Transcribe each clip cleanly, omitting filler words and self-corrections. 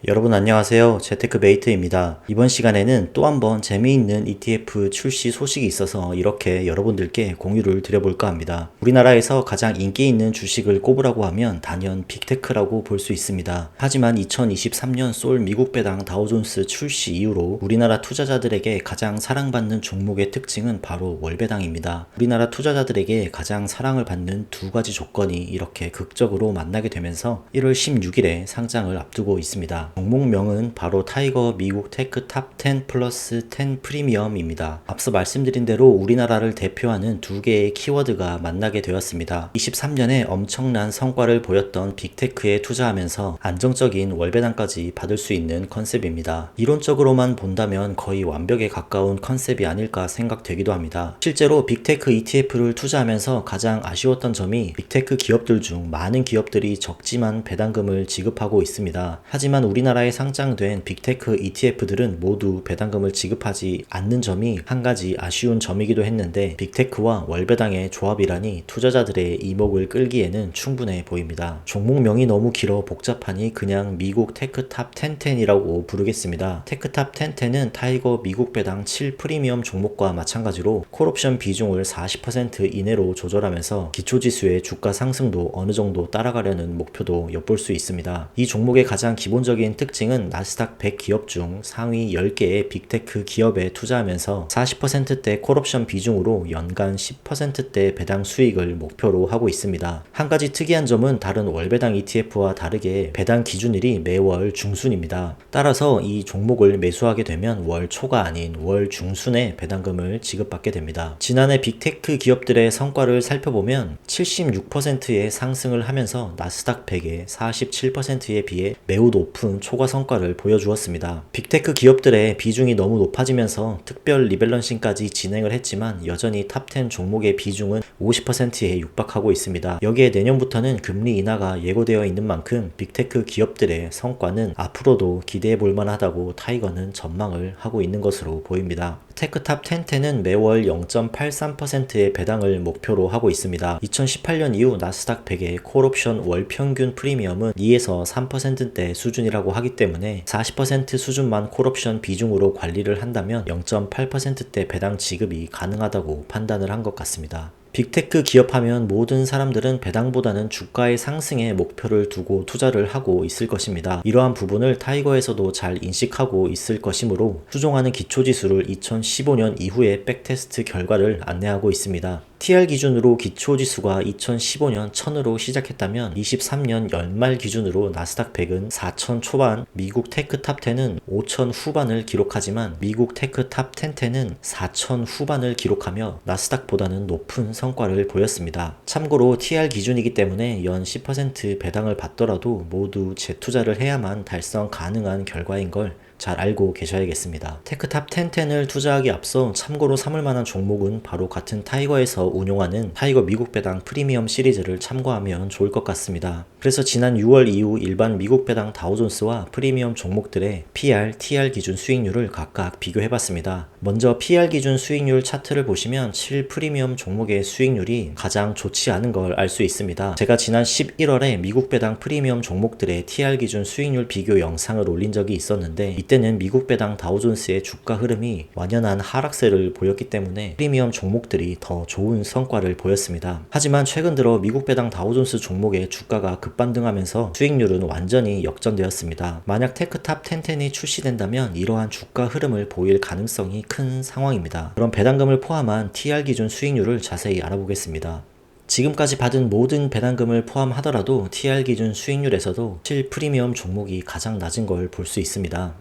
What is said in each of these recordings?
여러분 안녕하세요. 재테크메이트입니다. 이번 시간에는 또 한번 재미있는 ETF 출시 소식이 있어서 이렇게 여러분들께 공유를 드려볼까 합니다. 우리나라에서 가장 인기 있는 주식을 꼽으라고 하면 단연 빅테크라고 볼 수 있습니다. 하지만 2023년 솔 미국 배당 다우존스 출시 이후로 우리나라 투자자들에게 가장 사랑받는 종목의 특징은 바로 월배당입니다. 우리나라 투자자들에게 가장 사랑을 받는 두 가지 조건이 이렇게 극적으로 만나게 되면서 1월 16일에 상장을 앞두고 있습니다. 종목명은 바로 타이거 미국 테크 탑 10 플러스 10 프리미엄입니다. 앞서 말씀드린 대로 우리나라를 대표하는 두 개의 키워드가 만나게 되었습니다. 23년에 엄청난 성과를 보였던 빅테크에 투자하면서 안정적인 월배당까지 받을 수 있는 컨셉입니다. 이론적으로만 본다면 거의 완벽에 가까운 컨셉이 아닐까 생각되기도 합니다. 실제로 빅테크 ETF를 투자하면서 가장 아쉬웠던 점이 빅테크 기업들 중 많은 기업들이 적지만 배당금을 지급하고 있습니다. 하지만 우리나라에 상장된 빅테크 ETF들은 모두 배당금을 지급하지 않는 점이 한 가지 아쉬운 점이기도 했는데 빅테크와 월배당의 조합이라니 투자자들의 이목을 끌기에는 충분해 보입니다. 종목명이 너무 길어 복잡하니 그냥 미국 테크 탑 1010이라고 부르겠습니다. 테크 탑 1010은 타이거 미국 배당 7 프리미엄 종목과 마찬가지로 콜옵션 비중을 40% 이내로 조절하면서 기초지수의 주가 상승도 어느 정도 따라가려는 목표도 엿볼 수 있습니다. 이 종목의 가장 기본적인 특징은 나스닥 100 기업 중 상위 10개의 빅테크 기업에 투자하면서 40%대 콜옵션 비중으로 연간 10%대 배당 수익을 목표로 하고 있습니다. 한 가지 특이한 점은 다른 월배당 ETF와 다르게 배당 기준일이 매월 중순입니다. 따라서 이 종목을 매수하게 되면 월 초가 아닌 월 중순에 배당금을 지급받게 됩니다. 지난해 빅테크 기업들의 성과를 살펴보면 76%의 상승을 하면서 나스닥 100의 47%에 비해 매우 높은 초과 성과를 보여주었습니다. 빅테크 기업들의 비중이 너무 높아지면서 특별 리밸런싱까지 진행을 했지만 여전히 탑10 종목의 비중은 50%에 육박하고 있습니다. 여기에 내년부터는 금리 인하가 예고되어 있는 만큼 빅테크 기업들의 성과는 앞으로도 기대해 볼 만하다고 타이거는 전망을 하고 있는 것으로 보입니다. 테크탑 1010은 매월 0.83%의 배당을 목표로 하고 있습니다. 2018년 이후 나스닥 100의 콜옵션 월 평균 프리미엄은 2에서 3%대 수준이라고 하기 때문에 40% 수준만 콜옵션 비중으로 관리를 한다면 0.8%대 배당 지급이 가능하다고 판단을 한 것 같습니다. 빅테크 기업하면 모든 사람들은 배당보다는 주가의 상승에 목표를 두고 투자를 하고 있을 것입니다. 이러한 부분을 타이거에서도 잘 인식하고 있을 것이므로 추종하는 기초지수를 2015년 이후의 백테스트 결과를 안내하고 있습니다. TR 기준으로 기초지수가 2015년 1000으로 시작했다면 23년 연말 기준으로 나스닥 100은 4000 초반, 미국 테크 탑 10은 5000 후반을 기록하지만 미국 테크 탑 1010은 4000 후반을 기록하며 나스닥보다는 높은 성과를 보였습니다. 참고로 TR 기준이기 때문에 연 10% 배당을 받더라도 모두 재투자를 해야만 달성 가능한 결과인 걸 잘 알고 계셔야겠습니다. 테크탑 1010을 투자하기 앞서 참고로 삼을 만한 종목은 바로 같은 타이거에서 운용하는 타이거 미국 배당 프리미엄 시리즈를 참고하면 좋을 것 같습니다. 그래서 지난 6월 이후 일반 미국 배당 다우존스와 프리미엄 종목들의 PR, TR 기준 수익률을 각각 비교해봤습니다. 먼저 PR 기준 수익률 차트를 보시면 7 프리미엄 종목의 수익률이 가장 좋지 않은 걸 알 수 있습니다. 제가 지난 11월에 미국 배당 프리미엄 종목들의 TR 기준 수익률 비교 영상을 올린 적이 있었는데 이때는 미국 배당 다우존스의 주가 흐름이 완연한 하락세를 보였기 때문에 프리미엄 종목들이 더 좋은 성과를 보였습니다. 하지만 최근 들어 미국 배당 다우존스 종목의 주가가 급반등하면서 수익률은 완전히 역전되었습니다. 만약 테크탑 1010이 출시된다면 이러한 주가 흐름을 보일 가능성이 큰 상황입니다. 그럼 배당금을 포함한 TR 기준 수익률을 자세히 알아보겠습니다. 지금까지 받은 모든 배당금을 포함하더라도 TR 기준 수익률에서도 7 프리미엄 종목이 가장 낮은 걸 볼 수 있습니다.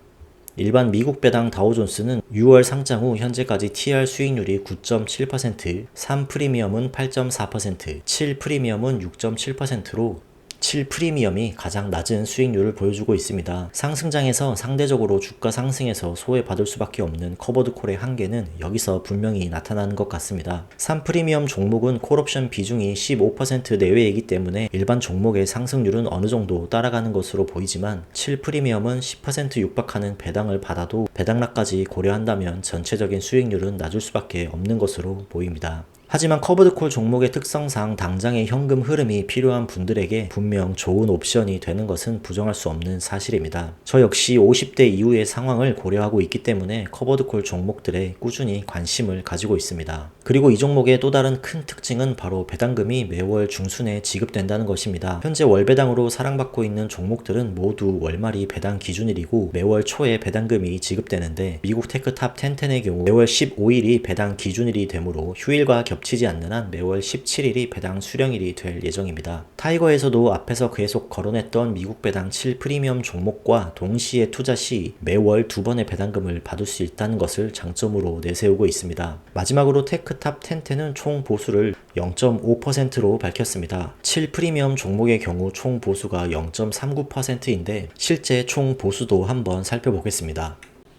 일반 미국 배당 다우존스는 6월 상장 후 현재까지 TR 수익률이 9.7%, 3 프리미엄은 8.4%, 7 프리미엄은 6.7%로 7 프리미엄이 가장 낮은 수익률을 보여주고 있습니다. 상승장에서 상대적으로 주가 상승에서 소외받을 수밖에 없는 커버드 콜의 한계는 여기서 분명히 나타나는 것 같습니다. 3 프리미엄 종목은 콜옵션 비중이 15% 내외이기 때문에 일반 종목의 상승률은 어느 정도 따라가는 것으로 보이지만 7 프리미엄은 10% 육박하는 배당을 받아도 배당락까지 고려한다면 전체적인 수익률은 낮을 수밖에 없는 것으로 보입니다. 하지만 커버드콜 종목의 특성상 당장의 현금 흐름이 필요한 분들에게 분명 좋은 옵션이 되는 것은 부정할 수 없는 사실입니다. 저 역시 50대 이후의 상황을 고려하고 있기 때문에 커버드콜 종목들에 꾸준히 관심을 가지고 있습니다. 그리고 이 종목의 또 다른 큰 특징은 바로 배당금이 매월 중순에 지급된다는 것입니다. 현재 월배당으로 사랑받고 있는 종목들은 모두 월말이 배당 기준일이고 매월 초에 배당금이 지급되는데 미국 테크탑 1010의 경우 매월 15일이 배당 기준일이 되므로 휴일과 겹치지 않는 한 매월 17일이 배당 수령일이 될 예정입니다. 타이거에서도 앞에서 계속 거론했던 미국 배당 7 프리미엄 종목과 동시에 투자 시 매월 2번의 배당금을 받을 수 있다는 것을 장점으로 내세우고 있습니다. 마지막으로 테크탑 1010은 총 보수를 0.5%로 밝혔습니다. 7 프리미엄 종목의 경우 총 보수가 0.39%인데 실제 총 보수도 한번 살펴보겠습니다.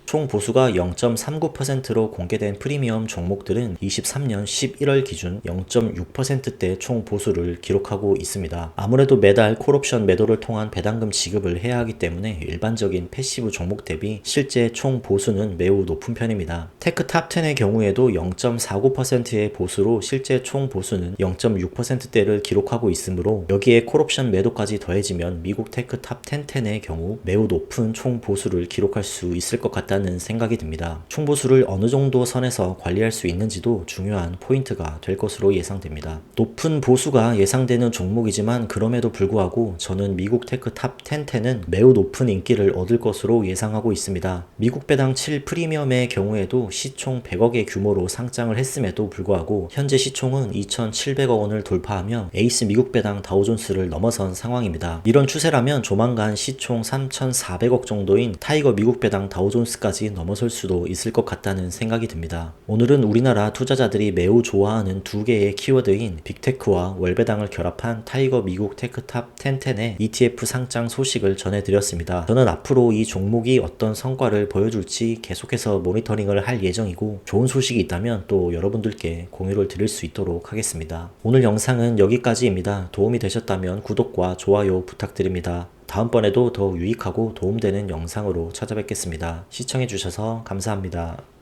총 보수가 0.39%로 공개된 프리미엄 종목들은 23년 11월 기준 0.6%대 총 보수를 기록하고 있습니다. 아무래도 매달 콜옵션 매도를 통한 배당금 지급을 해야 하기 때문에 일반적인 패시브 종목 대비 실제 총 보수는 매우 높은 편입니다. 테크탑 10의 경우에도 0.49%의 보수로 실제 총 보수는 0.6%대를 기록하고 있으므로 여기에 콜옵션 매도까지 더해지면 미국 테크탑 1010의 경우 매우 높은 총 보수를 기록할 수 있을 것 같다는 생각이 듭니다. 총보수를 어느 정도 선에서 관리할 수 있는지도 중요한 포인트가 될 것으로 예상됩니다. 높은 보수가 예상되는 종목이지만 그럼에도 불구하고 저는 미국 테크 탑 1010은 매우 높은 인기를 얻을 것으로 예상하고 있습니다. 미국 배당 7 프리미엄의 경우에도 시총 100억의 규모로 상장을 했음에도 불구하고 현재 시총은 2,700억 원을 돌파하며 에이스 미국 배당 다우존스를 넘어선 상황입니다. 이런 추세라면 조만간 시총 3,400억 정도인 타이거 미국 배당 다우존스까지 넘어설 수도 있을 것 같다는 생각이 듭니다. 오늘은 우리나라 투자자들이 매우 좋아하는 두 개의 키워드인 빅테크와 월배당을 결합한 타이거 미국 테크탑 1010의 ETF 상장 소식을 전해드렸습니다. 저는 앞으로 이 종목이 어떤 성과를 보여줄지 계속해서 모니터링을 할 예정이고 좋은 소식이 있다면 또 여러분들께 공유를 드릴 수 있도록 하겠습니다. 오늘 영상은 여기까지입니다. 도움이 되셨다면 구독과 좋아요 부탁드립니다. 다음번에도 더 유익하고 도움되는 영상으로 찾아뵙겠습니다. 시청해주셔서 감사합니다.